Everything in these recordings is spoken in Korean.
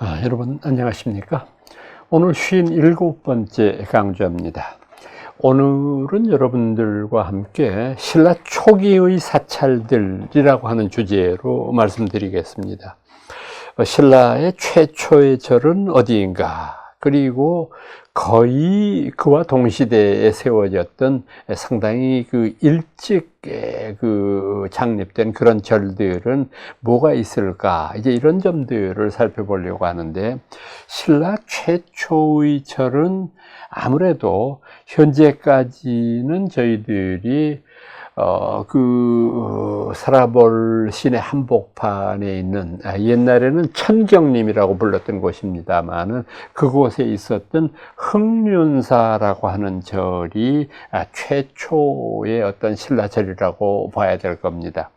여러분 안녕하십니까? 오늘 57번째 강좌입니다. 오늘은 여러분들과 함께 신라 초기의 사찰들이라고 하는 주제로 말씀드리겠습니다. 신라의 최초의 절은 어디인가? 그리고 거의 그와 동시대에 세워졌던 상당히 일찍 창립된 그런 절들은 뭐가 있을까? 이제 이런 점들을 살펴보려고 하는데, 신라 최초의 절은 아무래도 현재까지는 저희들이 살아볼 시내 한복판에 있는, 옛날에는 천경림이라고 불렀던 곳입니다만은, 그곳에 있었던 흥륜사라고 하는 절이 최초의 어떤 신라절이라고 봐야 될 겁니다.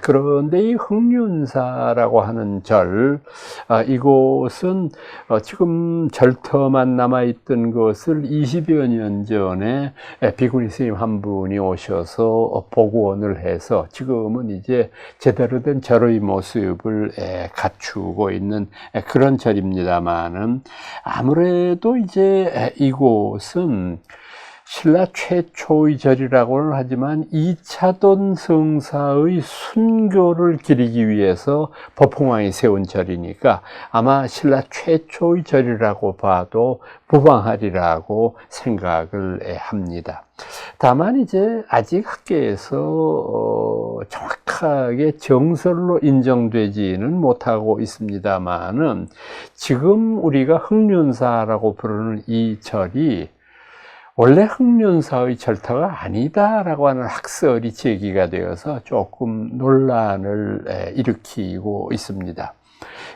그런데 이 흥륜사라고 하는 절, 이곳은 지금 절터만 남아있던 것을 20여 년 전에 비구니 스님 한 분이 오셔서 복원을 해서 지금은 이제 제대로 된 절의 모습을 갖추고 있는 그런 절입니다만은, 아무래도 이제 이곳은 신라 최초의 절이라고는 하지만 이차돈 성사의 순교를 기리기 위해서 법흥왕이 세운 절이니까 아마 신라 최초의 절이라고 봐도 무방하리라고 생각을 합니다. 다만 이제 아직 학계에서 정확하게 정설로 인정되지는 못하고 있습니다만은, 지금 우리가 흥륜사라고 부르는 이 절이 원래 흥륜사의 절터가 아니다라고 하는 학설이 제기가 되어서 조금 논란을 일으키고 있습니다.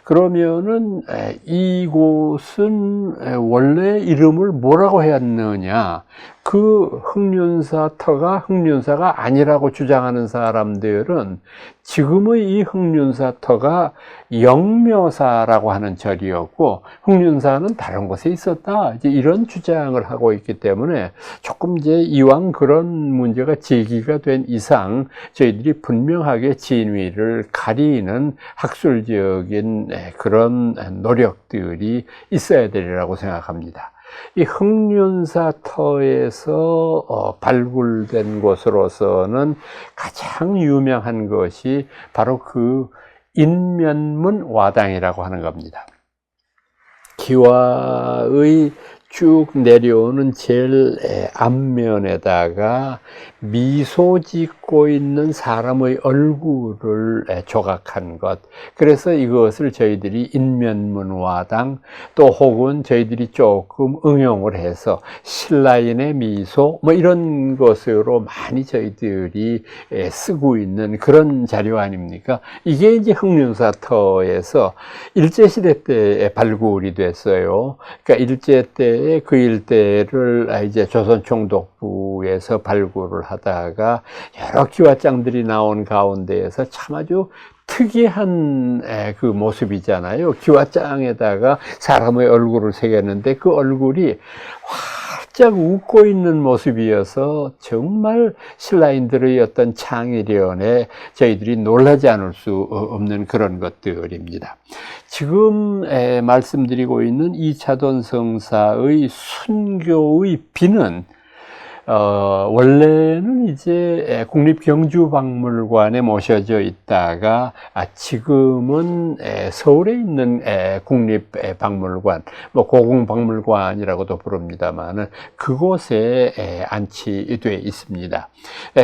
그러면은 이곳은 원래 이름을 뭐라고 했느냐? 그 흥륜사터가 흥륜사가 아니라고 주장하는 사람들은 지금의 이 흥륜사터가 영묘사라고 하는 절이었고, 흥륜사는 다른 곳에 있었다, 이제 이런 주장을 하고 있기 때문에, 조금 이제 이왕 그런 문제가 제기가 된 이상 저희들이 분명하게 진위를 가리는 학술적인 그런 노력들이 있어야 되리라고 생각합니다. 이 흥륜사터에서 발굴된 곳으로서는 가장 유명한 것이 바로 그 인면문 와당이라고 하는 겁니다. 기와의 쭉 내려오는 제일 앞면에다가 미소 짓고 있는 사람의 얼굴을 조각한 것, 그래서 이것을 저희들이 인면문화당, 또 혹은 저희들이 조금 응용을 해서 신라인의 미소 뭐 이런 것으로 많이 저희들이 쓰고 있는 그런 자료 아닙니까? 이게 이제 흥륜사터에서 일제시대 때 발굴이 됐어요. 그러니까 일제 때 그 일대를 이제 조선총독부에서 발굴을 하다가 여러 기와장들이 나온 가운데에서 참 아주 특이한 그 모습이잖아요. 기와장에다가 사람의 얼굴을 새겼는데 그 얼굴이 활짝 웃고 있는 모습이어서 정말 신라인들의 어떤 창의력에 저희들이 놀라지 않을 수 없는 그런 것들입니다. 지금 말씀드리고 있는 이차돈 성사의 순교의 비는 원래는 이제 국립경주박물관에 모셔져 있다가 지금은 서울에 있는 국립박물관, 뭐 고궁박물관이라고도 부릅니다만은 그곳에 안치되어 있습니다.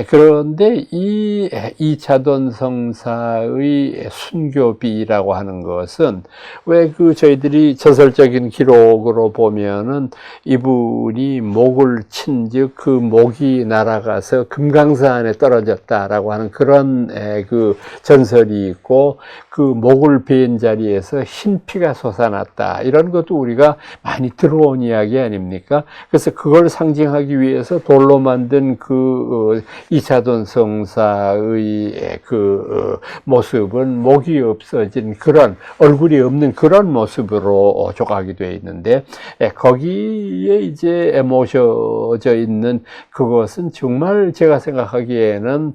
그런데 이 이차돈 성사의 순교비라고 하는 것은 왜 저희들이 저설적인 기록으로 보면은 이분이 목을 친즉 그 목이 날아가서 금강산에 떨어졌다라고 하는 그런 그 전설이 있고, 그 목을 베인 자리에서 흰 피가 솟아났다, 이런 것도 우리가 많이 들어온 이야기 아닙니까? 그래서 그걸 상징하기 위해서 돌로 만든 그 이차돈 성사의 모습은 목이 없어진 그런, 얼굴이 없는 그런 모습으로 조각이 되어 있는데, 거기에 이제 모셔져 있는 그것은 정말 제가 생각하기에는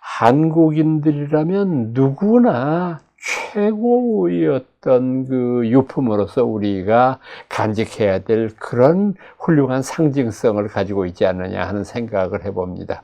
한국인들이라면 누구나 최고의 어떤 그 유품으로서 우리가 간직해야 될 그런 훌륭한 상징성을 가지고 있지 않느냐 하는 생각을 해봅니다.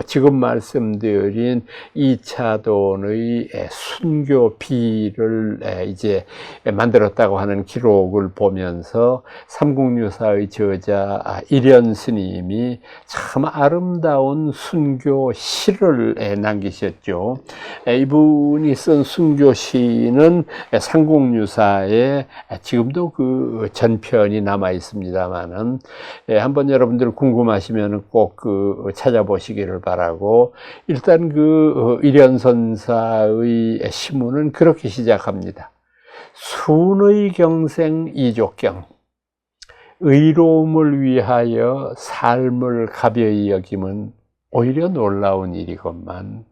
지금 말씀드린 이차돈의 순교비를 이제 만들었다고 하는 기록을 보면서 삼국유사의 저자 일현 스님이 참 아름다운 순교 시를 남기셨죠. 이분이 쓴 순교시는 삼국유사에 지금도 그 전편이 남아 있습니다만은 한번 여러분들 궁금하시면 꼭 찾아보시기를 바라고, 일단 일현 선사의 시문은 그렇게 시작합니다. 순의 경생 이족경, 의로움을 위하여 삶을 가벼이 여김은 오히려 놀라운 일이건만,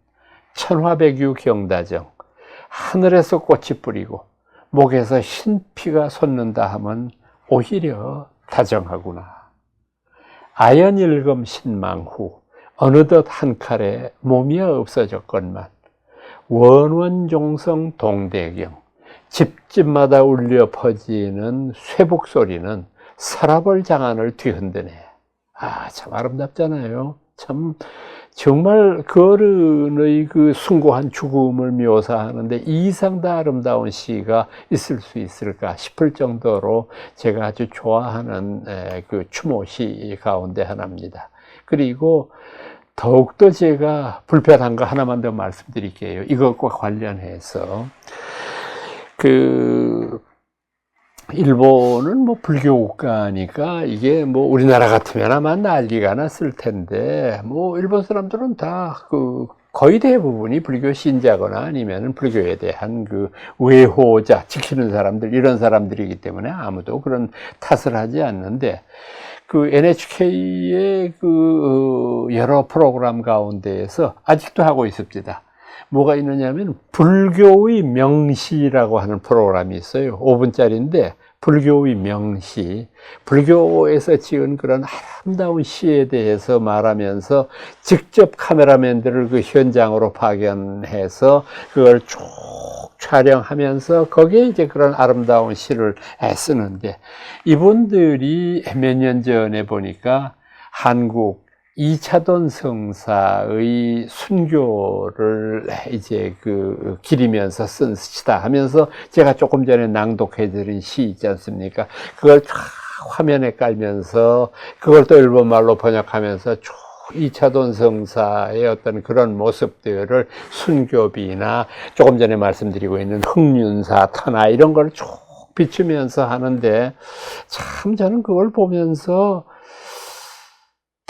천화백유 경다정, 하늘에서 꽃이 뿌리고 목에서 흰피가 솟는다 하면 오히려 다정하구나. 아연일검 신망후 어느덧 한 칼에 몸이야 없어졌건만, 원원종성 동대경, 집집마다 울려 퍼지는 쇠북소리는 서랍을 장안을 뒤흔드네. 참 아름답잖아요. 참 정말 그 어른의 그 숭고한 죽음을 묘사하는데 이 이상 더 아름다운 시가 있을 수 있을까 싶을 정도로 제가 아주 좋아하는 그 추모시 가운데 하나입니다. 그리고 더욱더 제가 불편한 거 하나만 더 말씀드릴게요. 이것과 관련해서 일본은 뭐 불교 국가니까 이게 뭐 우리나라 같으면 아마 난리가 났을 텐데, 뭐 일본 사람들은 다 거의 대부분이 불교 신자거나 아니면 불교에 대한 외호자 지키는 사람들, 이런 사람들이기 때문에 아무도 그런 탓을 하지 않는데, NHK의 여러 프로그램 가운데에서 아직도 하고 있습니다. 뭐가 있느냐면 불교의 명시라고 하는 프로그램이 있어요. 5분짜리인데 불교의 명시, 불교에서 지은 그런 아름다운 시에 대해서 말하면서 직접 카메라맨들을 현장으로 파견해서 그걸 쭉 촬영하면서 거기에 이제 그런 아름다운 시를 쓰는데, 이분들이 몇 년 전에 보니까 한국 이차돈 성사의 순교를 이제 기리면서 쓴 시다 하면서 제가 조금 전에 낭독해드린 시 있지 않습니까? 그걸 쫙 화면에 깔면서 그걸 또 일본말로 번역하면서 쭉 이차돈 성사의 어떤 그런 모습들을 순교비나 조금 전에 말씀드리고 있는 흥륜사, 터나 이런 걸 쭉 비추면서 하는데, 참 저는 그걸 보면서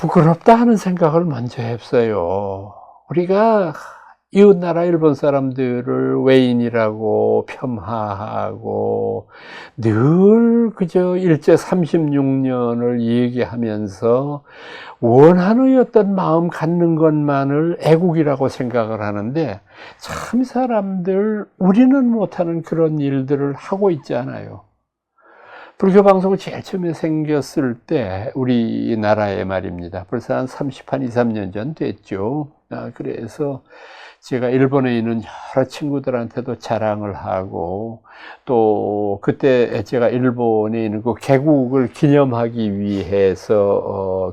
부끄럽다 하는 생각을 먼저 했어요. 우리가 이웃나라 일본 사람들을 외인이라고 폄하하고 늘 그저 일제 36년을 얘기하면서 원한의 어떤 마음 갖는 것만을 애국이라고 생각을 하는데, 참 사람들 우리는 못하는 그런 일들을 하고 있잖아요. 불교 방송이 제일 처음에 생겼을 때 우리나라에 말입니다. 벌써 한 23년 전 됐죠. 그래서 제가 일본에 있는 여러 친구들한테도 자랑을 하고, 또 그때 제가 일본에 있는 개국을 기념하기 위해서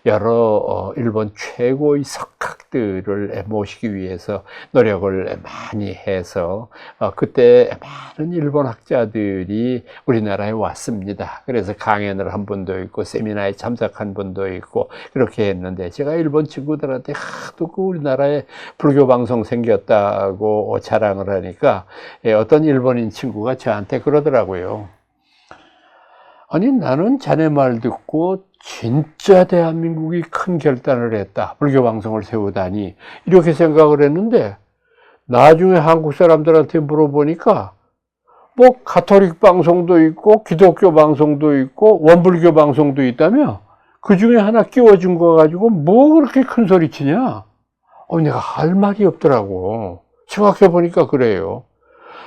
여러 일본 최고의 석학들을 모시기 위해서 노력을 많이 해서 그때 많은 일본 학자들이 우리나라에 왔습니다. 그래서 강연을 한 분도 있고 세미나에 참석한 분도 있고 그렇게 했는데, 제가 일본 친구들한테 하도 우리나라에 불교 방송 생겼다고 자랑을 하니까 어떤 일본인 친구가 저한테 그러더라고요. 아니, 나는 자네 말 듣고 진짜 대한민국이 큰 결단을 했다, 불교 방송을 세우다니, 이렇게 생각을 했는데, 나중에 한국 사람들한테 물어보니까 뭐 가톨릭 방송도 있고 기독교 방송도 있고 원불교 방송도 있다며, 그 중에 하나 끼워준 거 가지고 뭐 그렇게 큰 소리 치냐? 내가 할 말이 없더라고. 생각해 보니까 그래요.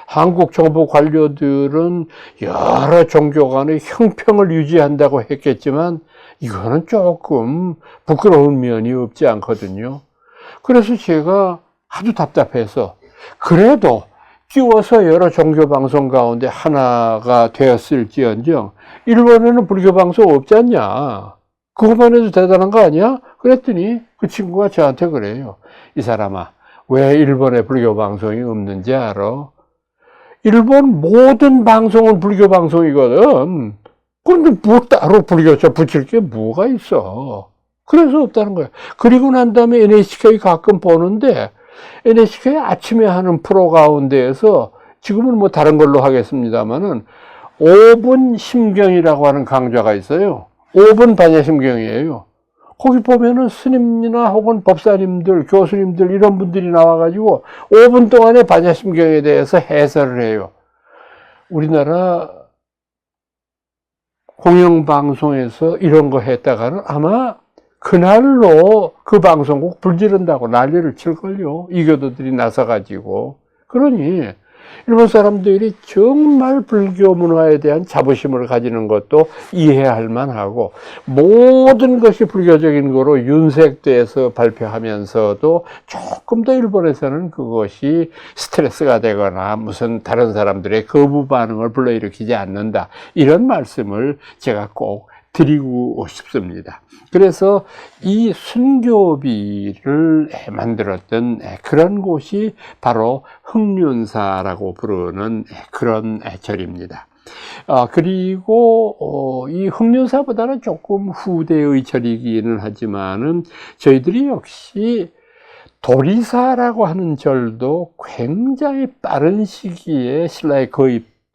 한국 정부 관료들은 여러 종교 간의 형평을 유지한다고 했겠지만 이거는 조금 부끄러운 면이 없지 않거든요. 그래서 제가 아주 답답해서, 그래도 끼워서 여러 종교 방송 가운데 하나가 되었을지언정 일본에는 불교 방송 없지 않냐? 그것만 해도 대단한 거 아니야? 그랬더니 그 친구가 저한테 그래요. 이 사람아, 왜 일본에 불교 방송이 없는지 알아? 일본 모든 방송은 불교 방송이거든. 그런데 뭐 따로 불교자 붙일 게 뭐가 있어? 그래서 없다는 거야. 그리고 난 다음에 NHK 가끔 보는데 NHK 아침에 하는 프로 가운데에서 지금은 뭐 다른 걸로 하겠습니다만은 5분 심경이라고 하는 강좌가 있어요. 5분 반야심경이에요. 거기 보면은 스님이나 혹은 법사님들, 교수님들 이런 분들이 나와가지고 5분 동안에 반야심경에 대해서 해설을 해요. 우리나라 공영방송에서 이런 거 했다가는 아마 그날로 그 방송국 불지른다고 난리를 칠걸요. 이교도들이 나서가지고. 그러니 일본 사람들이 정말 불교 문화에 대한 자부심을 가지는 것도 이해할 만하고 모든 것이 불교적인 거로 윤색돼서 발표하면서도 조금 더 일본에서는 그것이 스트레스가 되거나 무슨 다른 사람들의 거부 반응을 불러일으키지 않는다. 이런 말씀을 제가 꼭 드리고 싶습니다. 그래서 이 순교비를 만들었던 그런 곳이 바로 흑륜사라고 부르는 그런 절입니다. 그리고 이 흑륜사보다는 조금 후대의 절이기는 하지만은 저희들이 역시 도리사라고 하는 절도 굉장히 빠른 시기에 신라에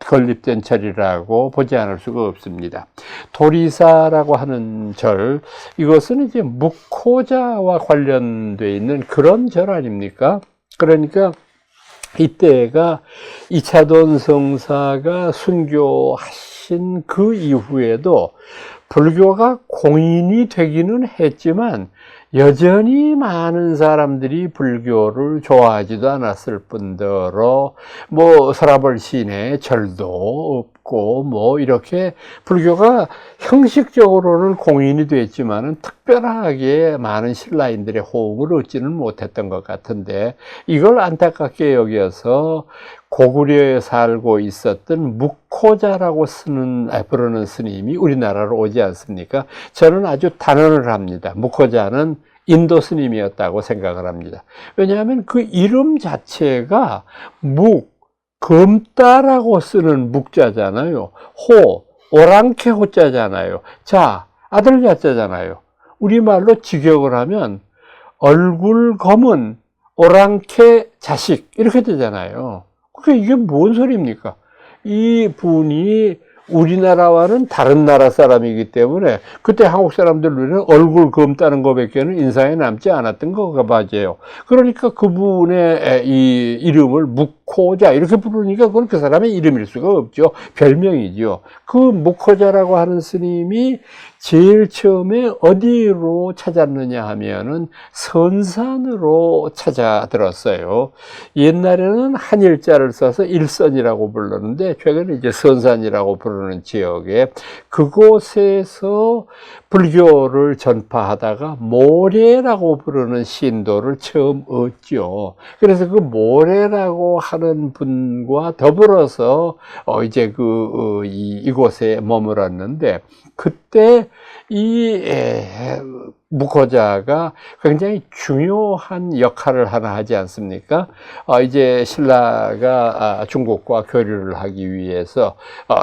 건립된 절이라고 보지 않을 수가 없습니다. 도리사라고 하는 절, 이것은 이제 묵호자와 관련되어 있는 그런 절 아닙니까? 그러니까 이때가 이차돈 성사가 순교하신 그 이후에도 불교가 공인이 되기는 했지만 여전히 많은 사람들이 불교를 좋아하지도 않았을 뿐더러 뭐 서라벌 시내 절도 없고 뭐 이렇게 불교가 형식적으로는 공인이 됐지만은 특별하게 많은 신라인들의 호응을 얻지는 못했던 것 같은데 이걸 안타깝게 여겨서 고구려에 살고 있었던 묵호자라고 부르는 스님이 우리나라로 오지 않습니까? 저는 아주 단언을 합니다. 묵호자는 인도 스님이었다고 생각을 합니다. 왜냐하면 그 이름 자체가 검다라고 쓰는 묵자잖아요. 오랑캐 호자잖아요. 자, 아들 자자잖아요. 우리말로 직역을 하면 얼굴 검은 오랑캐 자식 이렇게 되잖아요. 그게 이게 뭔 소리입니까? 이 분이 우리나라와는 다른 나라 사람이기 때문에 그때 한국 사람들 눈에는 얼굴 검다는 것밖에는 인상에 남지 않았던 거가 맞아요. 그러니까 그분의 이 이름을 묵호자 이렇게 부르니까 그건 그 사람의 이름일 수가 없죠. 별명이죠. 그 묵호자라고 하는 스님이 제일 처음에 어디로 찾았느냐 하면은 선산으로 찾아들었어요. 옛날에는 한일자를 써서 일선이라고 불렀는데 최근에 이제 선산이라고 부르는 지역에 그곳에서 불교를 전파하다가 모래라고 부르는 신도를 처음 얻죠. 그래서 그 모래라고 하는 분과 더불어서 이제 이곳에 머물었는데 그때 이 묵호자가 굉장히 중요한 역할을 하나 하지 않습니까? 이제 신라가 중국과 교류를 하기 위해서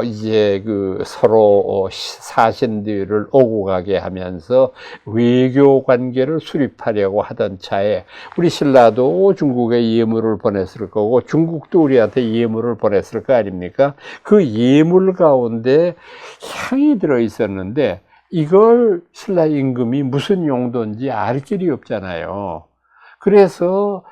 이제 서로 사신들을 오고 가게 하면서 외교 관계를 수립하려고 하던 차에 우리 신라도 중국에 예물을 보냈을 거고 중국도 우리한테 예물을 보냈을 거 아닙니까? 그 예물 가운데 향이 들어 있었는데 이걸 신라 임금이 무슨 용도인지 알 길이 없잖아요. 그래서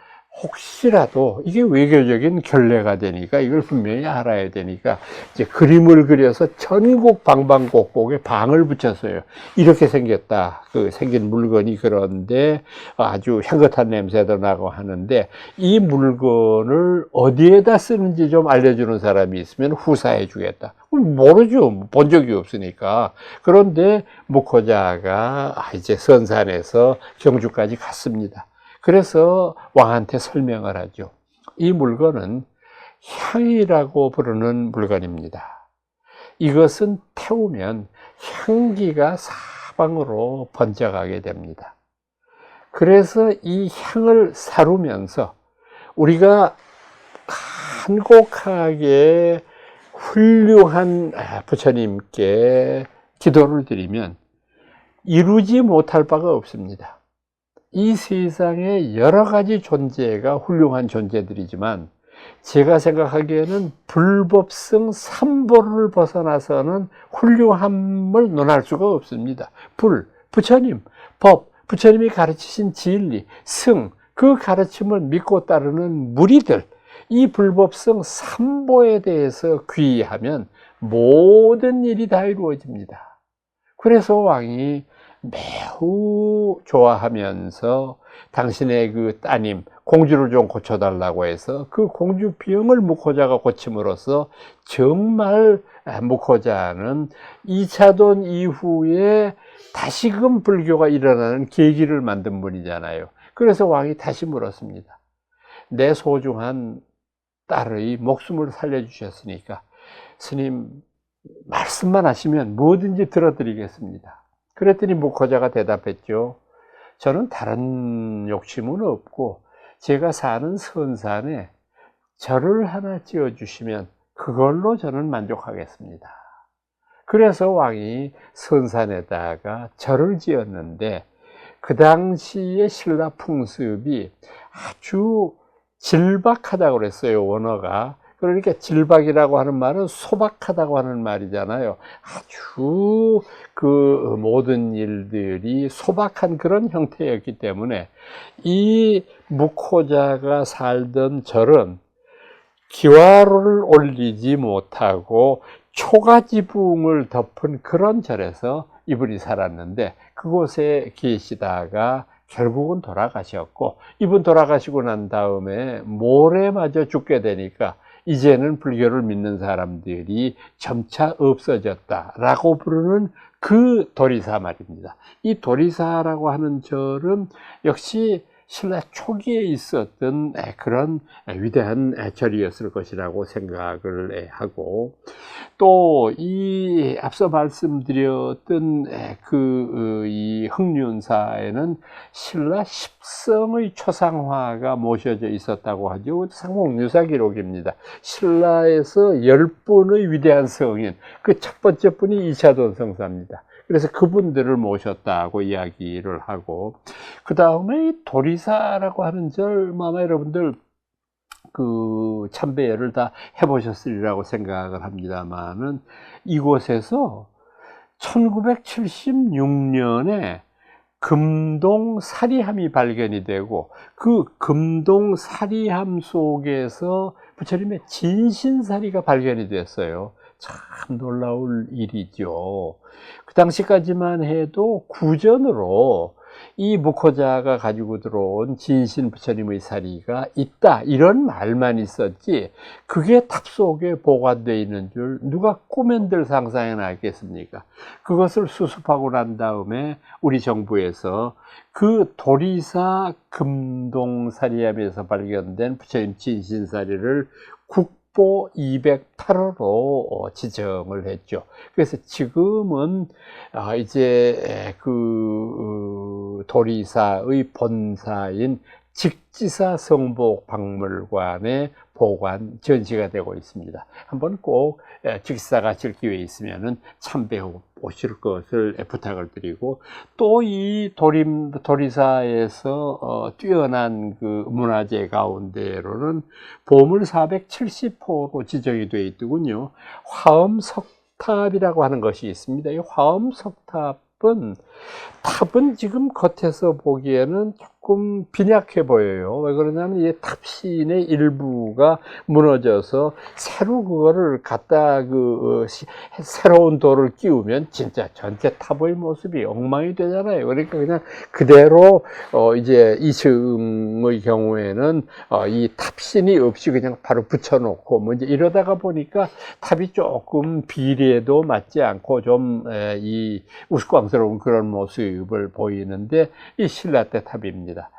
혹시라도 이게 외교적인 결례가 되니까 이걸 분명히 알아야 되니까 이제 그림을 그려서 전국 방방곡곡에 방을 붙였어요. 이렇게 생겼다. 생긴 물건이 그런데 아주 향긋한 냄새도 나고 하는데 이 물건을 어디에다 쓰는지 좀 알려주는 사람이 있으면 후사해 주겠다. 모르죠. 본 적이 없으니까. 그런데 묵호자가 이제 선산에서 경주까지 갔습니다. 그래서 왕한테 설명을 하죠. 이 물건은 향이라고 부르는 물건입니다. 이것은 태우면 향기가 사방으로 번져가게 됩니다. 그래서 이 향을 사르면서 우리가 간곡하게 훌륭한 부처님께 기도를 드리면 이루지 못할 바가 없습니다. 이 세상에 여러 가지 존재가 훌륭한 존재들이지만 제가 생각하기에는 불법성 삼보를 벗어나서는 훌륭함을 논할 수가 없습니다. 부처님, 법, 부처님이 가르치신 진리, 승, 그 가르침을 믿고 따르는 무리들, 이 불법성 삼보에 대해서 귀의하면 모든 일이 다 이루어집니다. 그래서 왕이 매우 좋아하면서 당신의 그 따님 공주를 좀 고쳐달라고 해서 그 공주 병을 무코자가 고침으로써 정말 무코자는 2차돈 이후에 다시금 불교가 일어나는 계기를 만든 분이잖아요. 그래서 왕이 다시 물었습니다. 내 소중한 딸의 목숨을 살려주셨으니까 스님 말씀만 하시면 뭐든지 들어드리겠습니다. 그랬더니 무코자가 대답했죠. 저는 다른 욕심은 없고 제가 사는 선산에 절을 하나 지어주시면 그걸로 저는 만족하겠습니다. 그래서 왕이 선산에다가 절을 지었는데 그 당시의 신라 풍습이 아주 질박하다고 그랬어요, 원어가. 그러니까 질박이라고 하는 말은 소박하다고 하는 말이잖아요. 아주 그 모든 일들이 소박한 그런 형태였기 때문에 이 무코자가 살던 절은 기와를 올리지 못하고 초가지붕을 덮은 그런 절에서 이분이 살았는데 그곳에 계시다가 결국은 돌아가셨고, 이분 돌아가시고 난 다음에 모래마저 죽게 되니까 이제는 불교를 믿는 사람들이 점차 없어졌다라고 부르는 그 도리사 말입니다. 이 도리사라고 하는 절은 역시 신라 초기에 있었던 그런 위대한 절이었을 것이라고 생각을 하고, 또 이 앞서 말씀드렸던 이 흥륜사에는 신라 십성의 초상화가 모셔져 있었다고 하죠. 상목유사 기록입니다. 신라에서 10분의 위대한 성인, 그 첫 번째 분이 이차돈 성사입니다. 그래서 그분들을 모셨다고 이야기를 하고, 그 다음에 도리사라고 하는 절, 아마 여러분들 그 참배를 다 해보셨으리라고 생각을 합니다만은, 이곳에서 1976년에 금동 사리함이 발견이 되고, 그 금동 사리함 속에서 부처님의 진신사리가 발견이 됐어요. 참 놀라울 일이죠. 그 당시까지만 해도 구전으로 이 무코자가 가지고 들어온 진신 부처님의 사리가 있다, 이런 말만 있었지 그게 탑 속에 보관되어 있는 줄 누가 꿈엔들 상상해나 했겠습니까? 그것을 수습하고 난 다음에 우리 정부에서 그 도리사 금동사리함에서 발견된 부처님 진신사리를 국보 208호로 지정을 했죠. 그래서 지금은 이제 그 도리사의 본사인 직지사 성복박물관에 보관 전시가 되고 있습니다. 한번 꼭 직지사 가실 기회 있으면은 참배해 보실 것을 부탁을 드리고, 또 이 도리사에서 뛰어난 그 문화재 가운데로는 보물 470호로 지정이 되어 있더군요. 화엄석탑이라고 하는 것이 있습니다. 이 화엄석탑은 지금 겉에서 보기에는 조금 빈약해 보여요. 왜 그러냐면 이 탑신의 일부가 무너져서 새로 그거를 갖다 새로운 돌을 끼우면 진짜 전체 탑의 모습이 엉망이 되잖아요. 그러니까 그냥 그대로 이제 이승의 경우에는 이 탑신이 없이 그냥 바로 붙여놓고 뭐 이제 이러다가 보니까 탑이 조금 비례도 맞지 않고 좀 이 우스꽝스러운 그런 모습을 보이는데, 이 신라 때 탑입니다.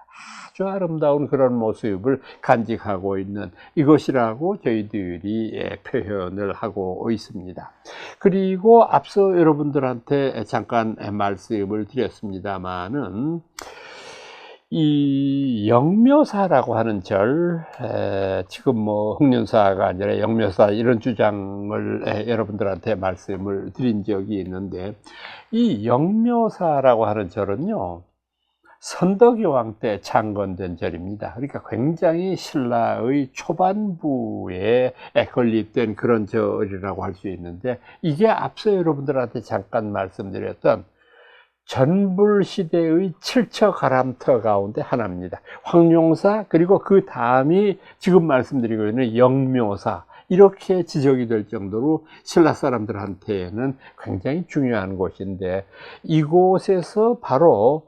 아주 아름다운 그런 모습을 간직하고 있는 이것이라고 저희들이 표현을 하고 있습니다. 그리고 앞서 여러분들한테 잠깐 말씀을 드렸습니다마는 이 영묘사라고 하는 절, 지금 뭐 흥년사가 아니라 영묘사 이런 주장을 여러분들한테 말씀을 드린 적이 있는데, 이 영묘사라고 하는 절은요 선덕여왕 때 창건된 절입니다. 그러니까 굉장히 신라의 초반부에 건립된 그런 절이라고 할 수 있는데, 이게 앞서 여러분들한테 잠깐 말씀드렸던 전불시대의 칠처 가람터 가운데 하나입니다. 황룡사, 그리고 그 다음이 지금 말씀드리고 있는 영묘사, 이렇게 지적이 될 정도로 신라 사람들한테는 굉장히 중요한 곳인데, 이곳에서 바로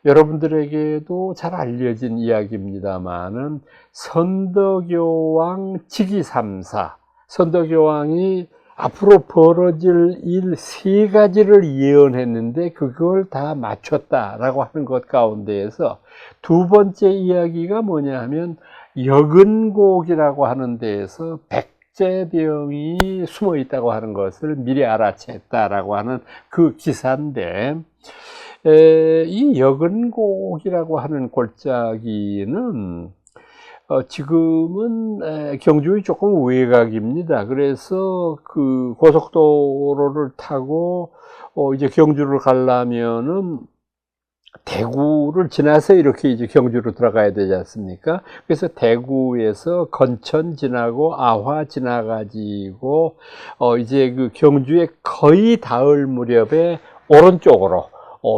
여러분들에게도 잘 알려진 이야기입니다마는 선덕여왕 직위삼사, 선덕여왕이 앞으로 벌어질 일 3가지를 예언했는데 그걸 다 맞췄다라고 하는 것 가운데에서 두 번째 이야기가 뭐냐 하면 여근곡이라고 하는 데에서 백제병이 숨어 있다고 하는 것을 미리 알아챘다라고 하는 그 기사인데, 이 여근곡이라고 하는 골짜기는 지금은 경주의 조금 외곽입니다. 그래서 그 고속도로를 타고 이제 경주를 가려면은 대구를 지나서 이렇게 이제 경주로 들어가야 되지 않습니까? 그래서 대구에서 건천 지나고 아화 지나가지고 이제 그 경주에 거의 닿을 무렵에 오른쪽으로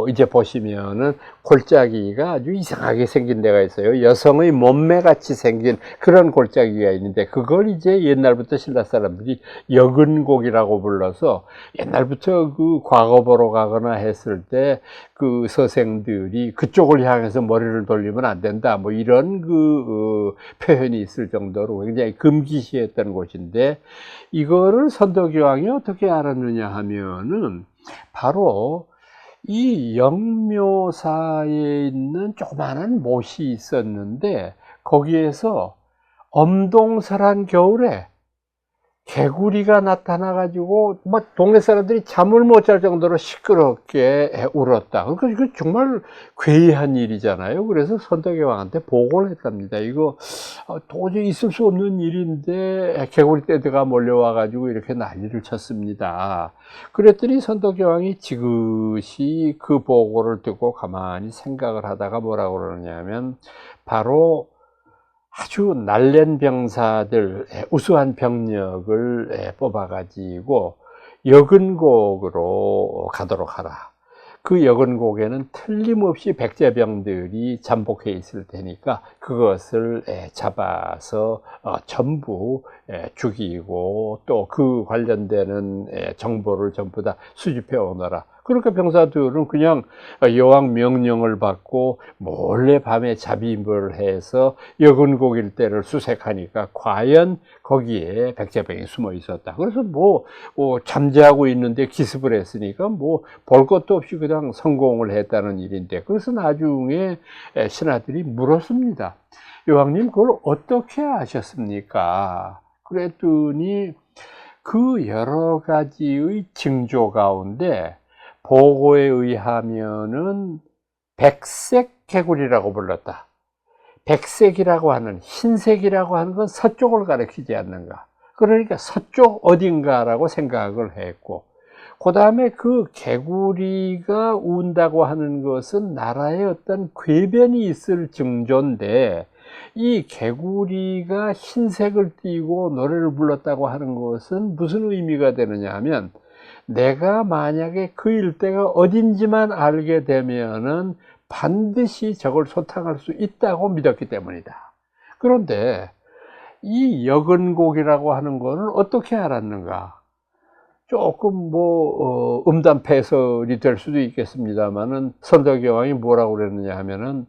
이제 보시면은 골짜기가 아주 이상하게 생긴 데가 있어요. 여성의 몸매 같이 생긴 그런 골짜기가 있는데, 그걸 이제 옛날부터 신라 사람들이 여근곡이라고 불러서, 옛날부터 그 과거 보러 가거나 했을 때 그 서생들이 그쪽을 향해서 머리를 돌리면 안 된다, 뭐 이런 표현이 있을 정도로 굉장히 금기시했던 곳인데, 이거를 선덕여왕이 어떻게 알았느냐 하면은 바로 이 영묘사에 있는 조그마한 못이 있었는데, 거기에서 엄동설한 겨울에 개구리가 나타나 가지고 막 동네 사람들이 잠을 못 잘 정도로 시끄럽게 울었다. 그러니까 이거 정말 괴이한 일이잖아요. 그래서 선덕여왕한테 보고를 했답니다. 이거 도저히 있을 수 없는 일인데 개구리 떼들가 몰려와 가지고 이렇게 난리를 쳤습니다. 그랬더니 선덕여왕이 지그시 그 보고를 듣고 가만히 생각을 하다가 뭐라고 그러냐면, 바로 아주 날랜 병사들, 우수한 병력을 뽑아가지고 여근곡으로 가도록 하라. 그 여근곡에는 틀림없이 백제병들이 잠복해 있을 테니까 그것을 잡아서 전부 죽이고 또 그 관련되는 정보를 전부 다 수집해 오너라. 그러니까 병사들은 그냥 여왕 명령을 받고 몰래 밤에 잡입을 해서 여근곡 일대를 수색하니까 과연 거기에 백제병이 숨어 있었다. 그래서 잠재하고 있는데 기습을 했으니까 볼 것도 없이 그냥 성공을 했다는 일인데, 그래서 나중에 신하들이 물었습니다. 여왕님, 그걸 어떻게 아셨습니까? 그랬더니 그 여러 가지의 징조 가운데 보고에 의하면은 백색 개구리라고 불렀다. 백색이라고 하는, 흰색이라고 하는 건 서쪽을 가리키지 않는가. 그러니까 서쪽 어딘가라고 생각을 했고, 그 다음에 그 개구리가 운다고 하는 것은 나라에 어떤 궤변이 있을 징조인데, 이 개구리가 흰색을 띠고 노래를 불렀다고 하는 것은 무슨 의미가 되느냐 하면, 내가 만약에 그 일대가 어딘지만 알게 되면은 반드시 저걸 소탕할 수 있다고 믿었기 때문이다. 그런데 이 여근곡이라고 하는 거는 어떻게 알았는가? 조금 음담패설이 될 수도 있겠습니다만은 선덕여왕이 뭐라고 그랬느냐 하면은,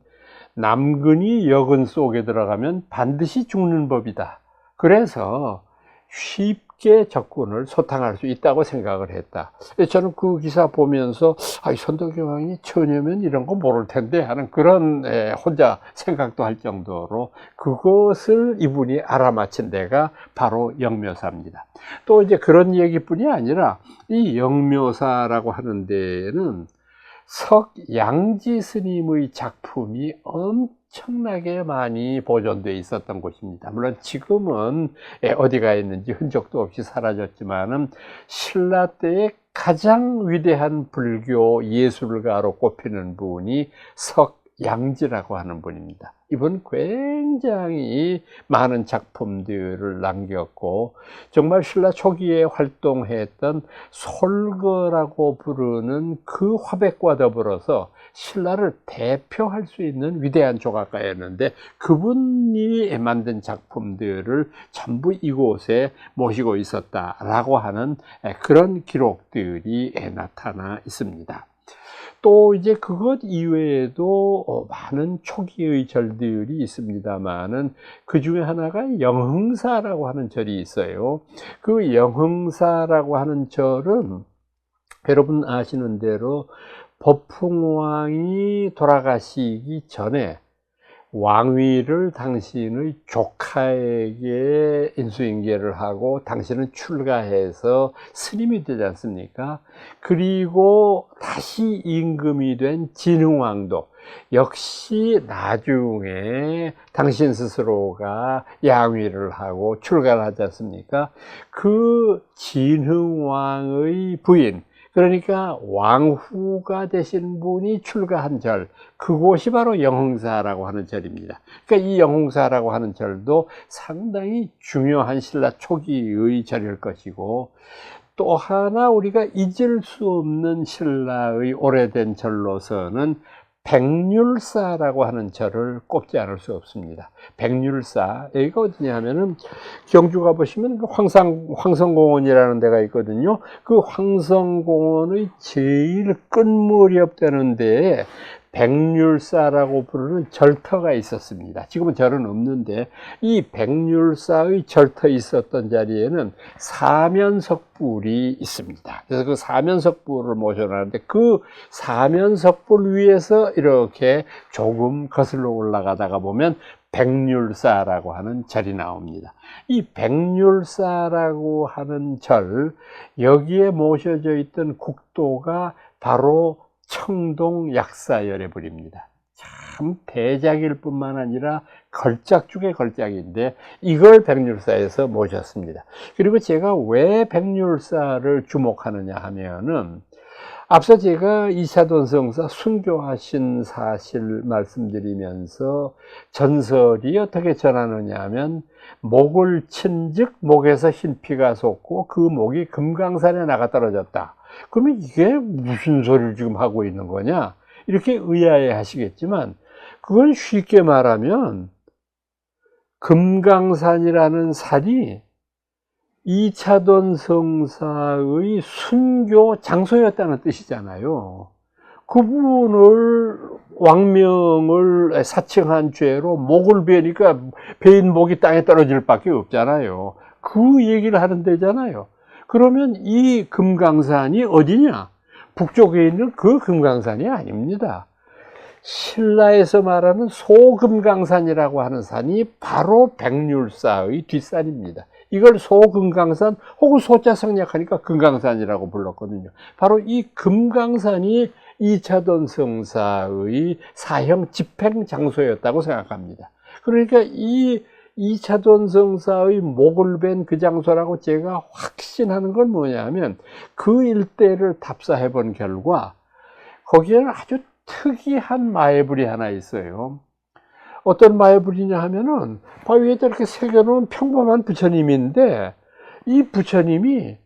남근이 여근 속에 들어가면 반드시 죽는 법이다. 그래서 쉽게 쉽게 적군을 소탕할 수 있다고 생각을 했다. 저는 그 기사 보면서 선덕여왕이 처녀면 이런 거 모를 텐데 하는 그런 혼자 생각도 할 정도로 그것을 이분이 알아맞힌 데가 바로 영묘사입니다. 또 이제 그런 얘기뿐이 아니라 이 영묘사라고 하는 데에는 석양지 스님의 작품이 엄청나게 많이 보존되어 있었던 곳입니다. 물론 지금은 어디가 있는지 흔적도 없이 사라졌지만은 신라 때의 가장 위대한 불교 예술가로 꼽히는 분이 석양지라고 하는 분입니다. 이분 굉장히 많은 작품들을 남겼고 정말 신라 초기에 활동했던 솔거라고 부르는 그 화백과 더불어서 신라를 대표할 수 있는 위대한 조각가였는데 그분이 만든 작품들을 전부 이곳에 모시고 있었다라고 하는 그런 기록들이 나타나 있습니다. 또 이제 그것 이외에도 많은 초기의 절들이 있습니다만은 그 중에 하나가 영흥사라고 하는 절이 있어요. 그 영흥사라고 하는 절은 여러분 아시는 대로 법흥왕이 돌아가시기 전에 왕위를 당신의 조카에게 인수인계를 하고 당신은 출가해서 스님이 되지 않습니까? 그리고 다시 임금이 된 진흥왕도 역시 나중에 당신 스스로가 양위를 하고 출가를 하지 않습니까? 그 진흥왕의 부인, 그러니까 왕후가 되신 분이 출가한 절, 그곳이 바로 영흥사라고 하는 절입니다. 그러니까 이 영흥사라고 하는 절도 상당히 중요한 신라 초기의 절일 것이고, 또 하나 우리가 잊을 수 없는 신라의 오래된 절로서는 백률사라고 하는 절을 꼽지 않을 수 없습니다. 백률사, 여기가 어디냐 하면은 경주 가보시면 그 황성공원이라는 데가 있거든요. 그 황성공원의 제일 끝무렵 되는 데에 백률사라고 부르는 절터가 있었습니다. 지금은 절은 없는데 이 백률사의 절터 있었던 자리에는 사면석불이 있습니다. 그래서 그 사면석불을 모셔놨는데 그 사면석불 위에서 이렇게 조금 거슬러 올라가다가 보면 백률사라고 하는 절이 나옵니다. 이 백률사라고 하는 절, 여기에 모셔져 있던 국도가 바로 청동 약사열애불입니다. 참 대작일 뿐만 아니라 걸작 중에 걸작인데 이걸 백률사에서 모셨습니다. 그리고 제가 왜 백률사를 주목하느냐 하면은 앞서 제가 이차돈성사 순교하신 사실 말씀드리면서 전설이 어떻게 전하느냐 하면 목을 친즉 목에서 흰피가 솟고 그 목이 금강산에 나가 떨어졌다. 그러면 이게 무슨 소리를 지금 하고 있는 거냐? 이렇게 의아해 하시겠지만 그건 쉽게 말하면 금강산이라는 산이 이차돈 성사의 순교 장소였다는 뜻이잖아요. 그분을 왕명을 사칭한 죄로 목을 베니까 베인 목이 땅에 떨어질 밖에 없잖아요. 그 얘기를 하는 데잖아요. 그러면 이 금강산이 어디냐? 북쪽에 있는 그 금강산이 아닙니다. 신라에서 말하는 소금강산이라고 하는 산이 바로 백률사의 뒷산입니다. 이걸 소금강산 혹은 소자 생략하니까 금강산이라고 불렀거든요. 바로 이 금강산이 이차돈 성사의 사형 집행 장소였다고 생각합니다. 그러니까 이 이차돈 성사의 목을 벤 그 장소라고 제가 확신하는 건 뭐냐면 그 일대를 답사해 본 결과 거기에는 아주 특이한 마애불이 하나 있어요. 어떤 마애불이냐 하면은 바위 위에다 이렇게 새겨놓은 평범한 부처님인데 이 부처님이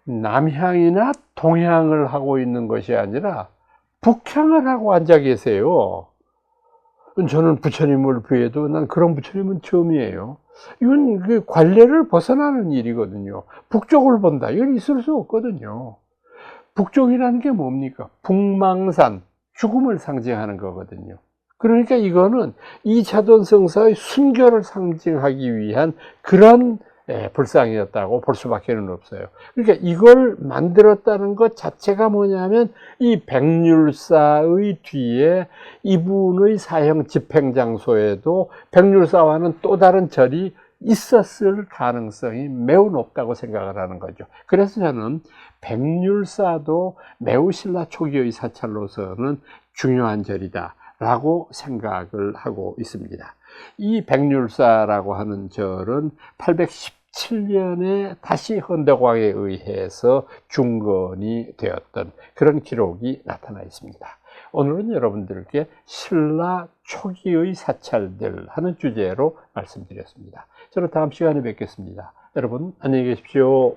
남향이나 동향을 하고 있는 것이 아니라 북향을 하고 앉아 계세요. 저는 부처님을 뵈도 난 그런 부처님은 처음이에요. 이건 그 관례를 벗어나는 일이거든요. 북쪽을 본다. 이건 있을 수 없거든요. 북쪽이라는 게 뭡니까? 북망산, 죽음을 상징하는 거거든요. 그러니까 이거는 이차돈 성사의 순교를 상징하기 위한 그런 불상이었다고 볼 수밖에 없어요. 그러니까 이걸 만들었다는 것 자체가 뭐냐면 이 백률사의 뒤에 이분의 사형 집행장소에도 백률사와는 또 다른 절이 있었을 가능성이 매우 높다고 생각을 하는 거죠. 그래서 저는 백률사도 매우 신라 초기의 사찰로서는 중요한 절이다 라고 생각을 하고 있습니다. 이 백률사라고 하는 절은 817년에 다시 헌덕왕에 의해서 중건이 되었던 그런 기록이 나타나 있습니다. 오늘은 여러분들께 신라 초기의 사찰들 하는 주제로 말씀드렸습니다. 저는 다음 시간에 뵙겠습니다. 여러분 안녕히 계십시오.